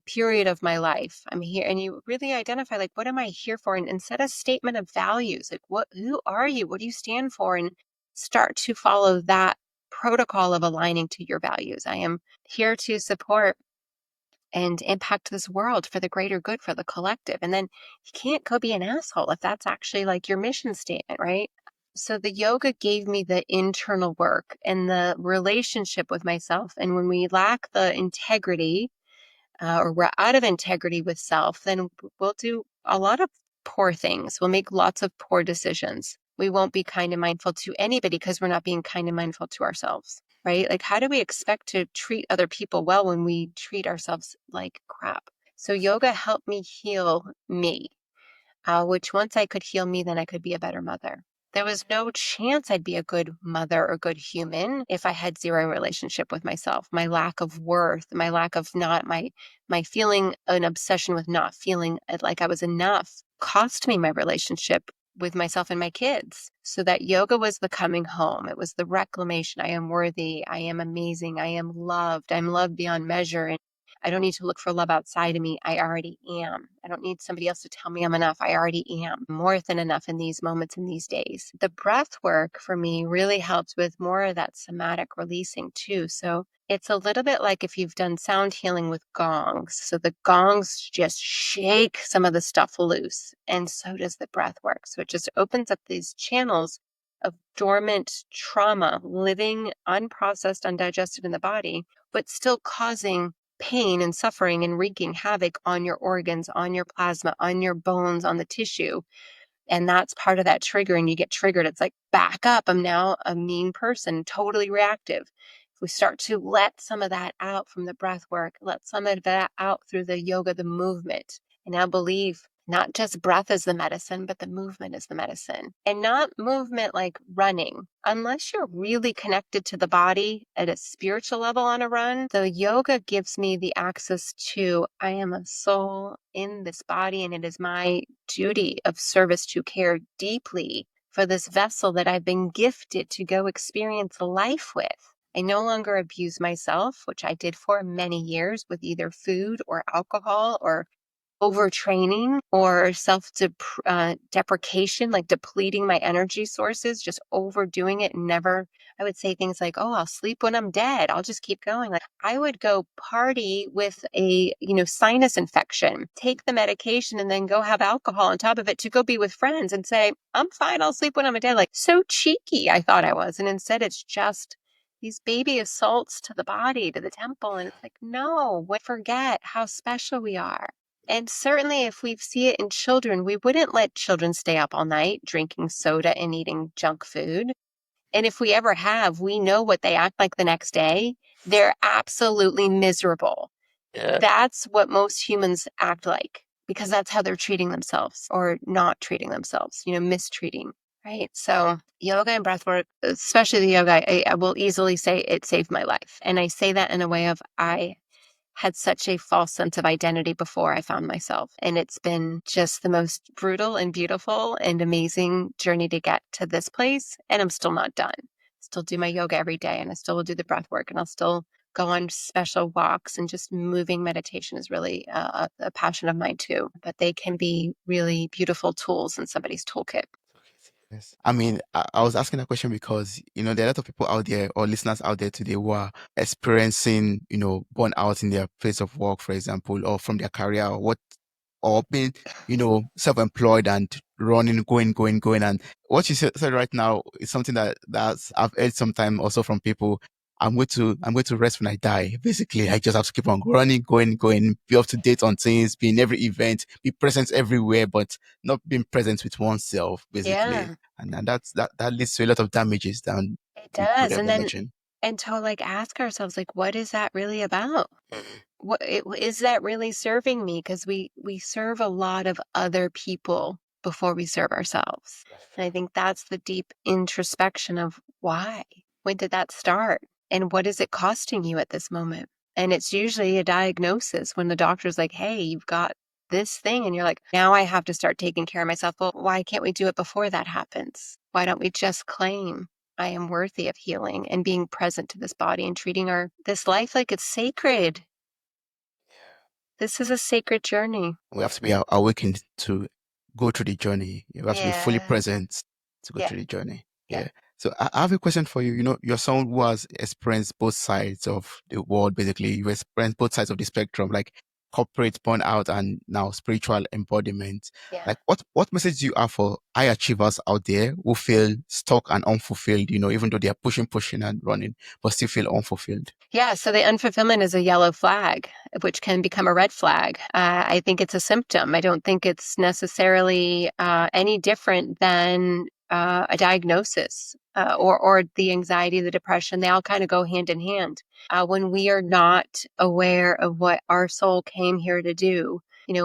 period of my life. I'm here, and you really identify, like, what am I here for? And set a statement of values. Like, who are you? What do you stand for? And start to follow that protocol of aligning to your values. I am here to support and impact this world for the greater good, for the collective. And then you can't go be an asshole if that's actually like your mission statement, right? So the yoga gave me the internal work and the relationship with myself. And when we lack the integrity, or we're out of integrity with self, then we'll do a lot of poor things. We'll make lots of poor decisions. We won't be kind and mindful to anybody because we're not being kind and mindful to ourselves, right? Like, how do we expect to treat other people well when we treat ourselves like crap? So yoga helped me heal me, which once I could heal me, then I could be a better mother. There was no chance I'd be a good mother or good human if I had zero relationship with myself. My lack of worth, my lack of not my feeling an obsession with not feeling like I was enough cost me my relationship with myself and my kids. So that yoga was the coming home. It was the reclamation. I am worthy. I am amazing. I am loved. I'm loved beyond measure. And I don't need to look for love outside of me. I already am. I don't need somebody else to tell me I'm enough. I already am more than enough in these moments, in these days. The breath work for me really helps with more of that somatic releasing too. So it's a little bit like if you've done sound healing with gongs. So the gongs just shake some of the stuff loose. And so does the breath work. So it just opens up these channels of dormant trauma living unprocessed, undigested in the body, but still causing pain and suffering and wreaking havoc on your organs, on your plasma, on your bones, on the tissue. And that's part of that trigger. And you get triggered. It's like, back up. I'm now a mean person, totally reactive. If we start to let some of that out from the breath work, let some of that out through the yoga, the movement, and now believe not just breath is the medicine, but the movement is the medicine. And not movement like running. Unless you're really connected to the body at a spiritual level on a run, the yoga gives me the access to, I am a soul in this body, and it is my duty of service to care deeply for this vessel that I've been gifted to go experience life with. I no longer abuse myself, which I did for many years with either food or alcohol or overtraining or self-deprecation, like depleting my energy sources, just overdoing it. And never, I would say things like, oh, I'll sleep when I'm dead. I'll just keep going. Like, I would go party with a, sinus infection, take the medication, and then go have alcohol on top of it to go be with friends and say, I'm fine. I'll sleep when I'm dead. Like, so cheeky I thought I was. And instead it's just these baby assaults to the body, to the temple. And it's like, no, we forget how special we are. And certainly if we see it in children, we wouldn't let children stay up all night drinking soda and eating junk food. And if we ever have, we know what they act like the next day. They're absolutely miserable. yeah. That's what most humans act like, because that's how they're treating themselves or not treating themselves, mistreating, right? So yoga and breathwork, especially the yoga, I will easily say it saved my life. And I say that in a way of, I had such a false sense of identity before I found myself. And it's been just the most brutal and beautiful and amazing journey to get to this place. And I'm still not done. Still do my yoga every day, and I still will do the breath work, and I'll still go on special walks, and just moving meditation is really a passion of mine too. But they can be really beautiful tools in somebody's toolkit. Yes. I mean, I was asking that question because, there are a lot of people out there or listeners out there today who are experiencing, burnout in their place of work, for example, or from their career or being, self-employed and running, going. And what you said right now is something that's I've heard sometime also from people. I'm going to rest when I die. Basically, I just have to keep on running, going, be up to date on things, be in every event, be present everywhere, but not being present with oneself, basically. Yeah, And that leads to a lot of damages down it the road does. of And then, damaging. and to like ask ourselves, like, what is that really about? Is that really serving me? Because we serve a lot of other people before we serve ourselves. And I think that's the deep introspection of why. When did that start? And what is it costing you at this moment? And it's usually a diagnosis when the doctor's like, hey, you've got this thing. And you're like, now I have to start taking care of myself. Well, why can't we do it before that happens? Why don't we just claim I am worthy of healing and being present to this body and treating this life like it's sacred? This is a sacred journey. We have to be awakened to go through the journey. You have to be fully Yeah. present to go Yeah. through the journey. Yeah. Yeah. So I have a question for you. You're someone who has experienced both sides of the world, basically. You experienced both sides of the spectrum, like corporate burnout and now spiritual embodiment. Yeah. Like what message do you have for high achievers out there who feel stuck and unfulfilled, even though they are pushing and running, but still feel unfulfilled? Yeah. So the unfulfillment is a yellow flag, which can become a red flag. I think it's a symptom. I don't think it's necessarily any different than a diagnosis or the anxiety, the depression. They all kind of go hand in hand. When we are not aware of what our soul came here to do, and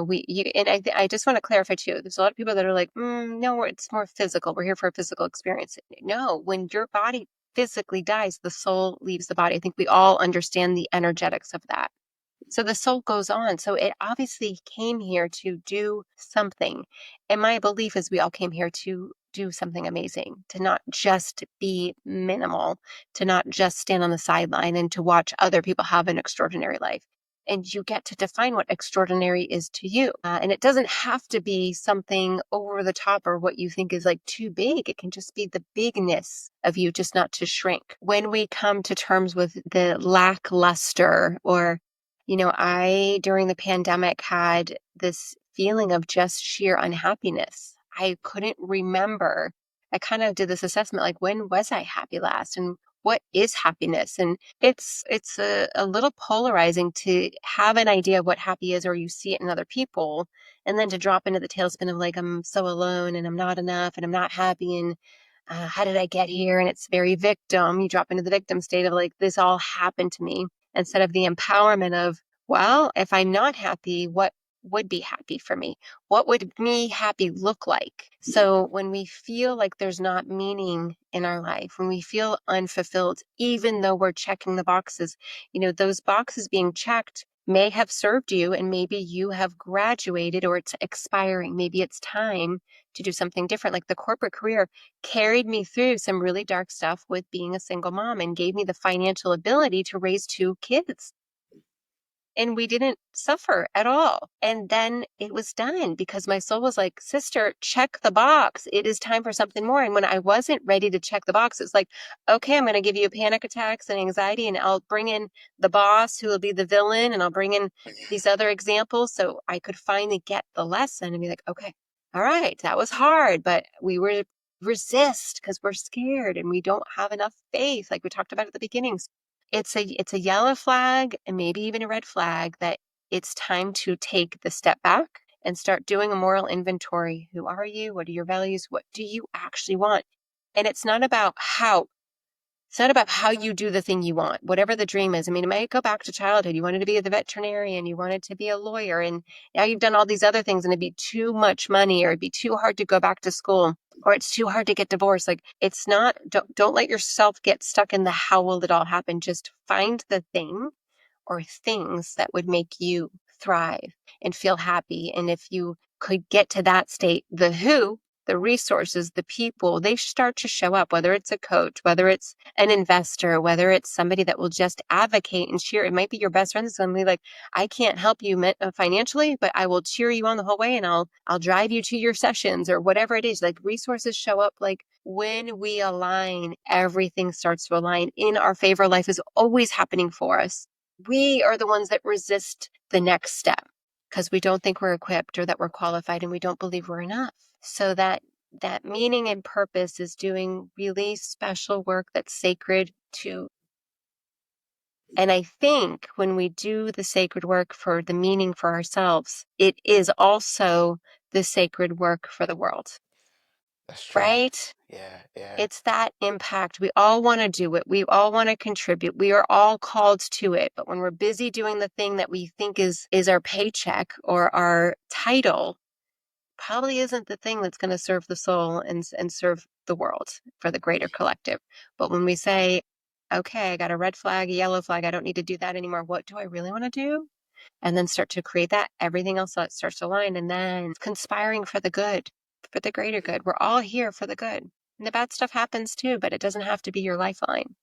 I just want to clarify too. There's a lot of people that are like, no, it's more physical. We're here for a physical experience. No, when your body physically dies, the soul leaves the body. I think we all understand the energetics of that. So the soul goes on. So it obviously came here to do something. And my belief is we all came here to do something amazing, to not just be minimal, to not just stand on the sideline and to watch other people have an extraordinary life. And you get to define what extraordinary is to you. And it doesn't have to be something over the top or what you think is like too big. It can just be the bigness of you, just not to shrink. When we come to terms with the lackluster or during the pandemic, had this feeling of just sheer unhappiness. I couldn't remember. I kind of did this assessment, like, when was I happy last? And what is happiness? And it's a little polarizing to have an idea of what happy is, or you see it in other people, and then to drop into the tailspin of like, I'm so alone and I'm not enough and I'm not happy. And how did I get here? And it's very victim. You drop into the victim state of like, this all happened to me, instead of the empowerment of, well, if I'm not happy, what would be happy for me? What would me happy look like? So when we feel like there's not meaning in our life, when we feel unfulfilled, even though we're checking the boxes, those boxes being checked may have served you, and maybe you have graduated or it's expiring. Maybe it's time to do something different. Like the corporate career carried me through some really dark stuff with being a single mom and gave me the financial ability to raise two kids, and we didn't suffer at all. And then it was done because my soul was like, sister, check the box. It is time for something more. And when I wasn't ready to check the box, it's like, okay, I'm going to give you panic attacks and anxiety, and I'll bring in the boss who will be the villain, and I'll bring in these other examples so I could finally get the lesson and be like, okay, all right, that was hard, but we were resist because we're scared and we don't have enough faith, like we talked about at the beginning. It's a yellow flag and maybe even a red flag that it's time to take the step back and start doing a moral inventory. Who are you? What are your values? What do you actually want? And it's not about how you do the thing you want, whatever the dream is. I mean, it might go back to childhood. You wanted to be the veterinarian, you wanted to be a lawyer, and now you've done all these other things, and it'd be too much money, or it'd be too hard to go back to school, or it's too hard to get divorced. Like, it's not, don't let yourself get stuck in the how will it all happen. Just find the thing or things that would make you thrive and feel happy. And if you could get to that state, the who, the resources, the people, they start to show up, whether it's a coach, whether it's an investor, whether it's somebody that will just advocate and cheer. It might be your best friend that's going to be like, I can't help you financially, but I will cheer you on the whole way, and I'll drive you to your sessions, or whatever it is. Like, resources show up. Like, when we align, everything starts to align in our favor. Life is always happening for us. We are the ones that resist the next step because we don't think we're equipped or that we're qualified, and we don't believe we're enough. So that meaning and purpose is doing really special work that's sacred to. And I think when we do the sacred work for the meaning for ourselves, it is also the sacred work for the world. That's true. Right? Yeah. It's that impact. We all want to do it. We all want to contribute. We are all called to it. But when we're busy doing the thing that we think is our paycheck or our title, probably isn't the thing that's going to serve the soul and serve the world for the greater collective. But when we say, okay, I got a red flag, a yellow flag, I don't need to do that anymore. What do I really want to do? And then start to create that, everything else starts to align. And then conspiring for the good, for the greater good. We're all here for the good. And the bad stuff happens too, but it doesn't have to be your lifeline.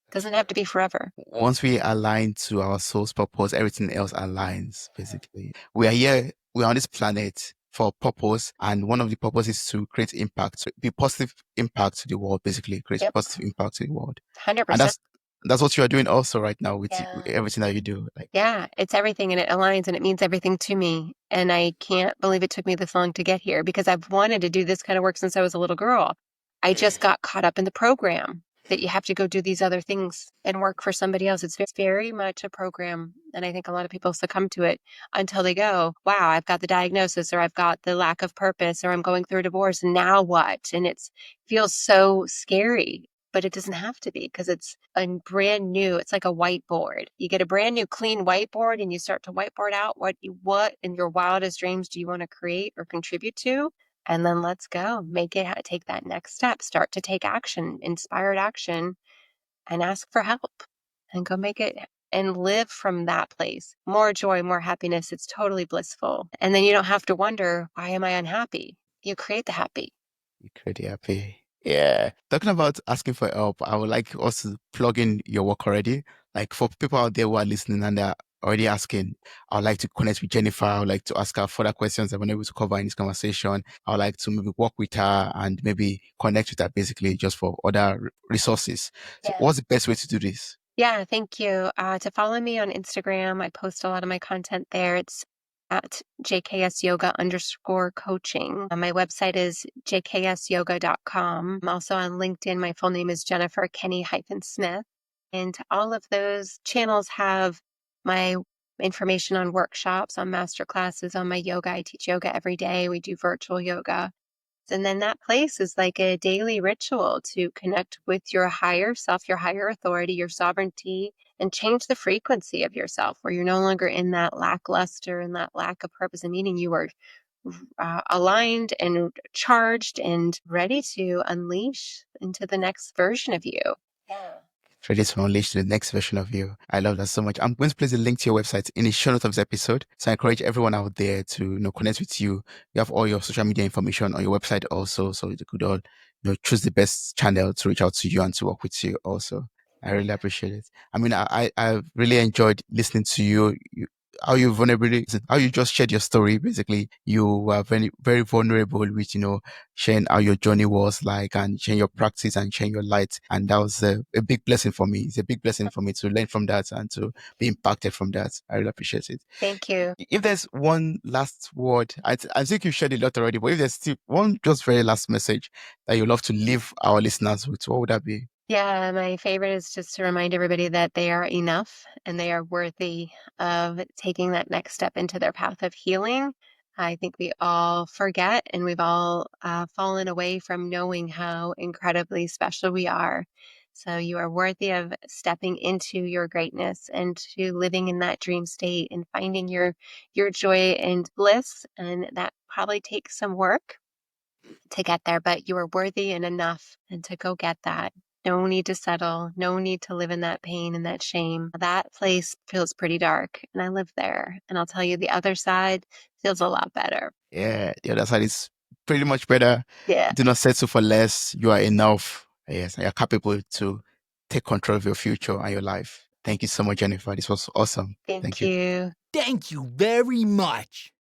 It doesn't have to be forever. Once we align to our soul's purpose, everything else aligns, basically. We are here, we are on this planet for a purpose, and one of the purposes is to create impact, to be positive impact to the world, basically, create Yep. positive impact to the world. And 100%. that's what you are doing also right now with, Yeah. with everything that you do. Like, Yeah, it's everything, and it aligns, and it means everything to me. And I can't believe it took me this long to get here, because I've wanted to do this kind of work since I was a little girl. I just got caught up in the program that you have to go do these other things and work for somebody else. It's very much a program. And I think a lot of people succumb to it until they go, wow, I've got the diagnosis, or I've got the lack of purpose, or I'm going through a divorce. And now what? And it feels so scary. But it doesn't have to be, because it's a brand new, it's like a whiteboard. You get a brand new clean whiteboard and you start to whiteboard out what in your wildest dreams do you want to create or contribute to? And then let's go. Make it, take that next step, start to take action, inspired action, and ask for help and go make it and live from that place. More joy, more happiness. It's totally blissful. And then you don't have to wonder, why am I unhappy? You create the happy. you're pretty happy. Yeah. Talking about asking for help, I would like us to plug in your work already. Like, for people out there who are listening and they're already asking, I would like to connect with Jennifer. I would like to ask her further questions that we're able to cover in this conversation. I would like to maybe work with her and maybe connect with her, basically, just for other resources. So Yeah. what's the best way to do this? Yeah, thank you. To follow me on Instagram, I post a lot of my content there. It's at jksyoga_coaching. My website is jksyoga.com. I'm also on LinkedIn. My full name is Jennifer Kenney-Smith. And all of those channels have my information on workshops, on master classes, on my yoga. I teach yoga every day. We do virtual yoga. And then that place is like a daily ritual to connect with your higher self, your higher authority, your sovereignty, and change the frequency of yourself, where you're no longer in that lackluster and that lack of purpose and meaning. You are aligned and charged and ready to unleash into the next version of you. Yeah. Ready to unleash the next version of you. I love that so much. I'm going to place a link to your website in the show notes of this episode. So I encourage everyone out there to connect with you. You have all your social media information on your website also, so you could all choose the best channel to reach out to you and to work with you also. I really appreciate it. I mean, I really enjoyed listening to you, how you vulnerability, how you just shared your story. Basically, you were very, very vulnerable with, sharing how your journey was like, and sharing your practice and sharing your light. And that was a big blessing for me. It's a big blessing for me to learn from that and to be impacted from that. I really appreciate it. Thank you. If there's one last word, I think you shared a lot already, but if there's still one just very last message that you'd love to leave our listeners with, what would that be? Yeah, my favorite is just to remind everybody that they are enough and they are worthy of taking that next step into their path of healing. I think we all forget, and we've all fallen away from knowing how incredibly special we are. So you are worthy of stepping into your greatness and to living in that dream state and finding your joy and bliss. And that probably takes some work to get there, but you are worthy and enough, and to go get that. No need to settle. No need to live in that pain and that shame. That place feels pretty dark, and I live there. And I'll tell you, the other side feels a lot better. Yeah, the other side is pretty much better. Yeah. Do not settle for less. You are enough. Yes, you are capable to take control of your future and your life. Thank you so much, Jennifer. This was awesome. Thank Thank you. you. Thank you very much.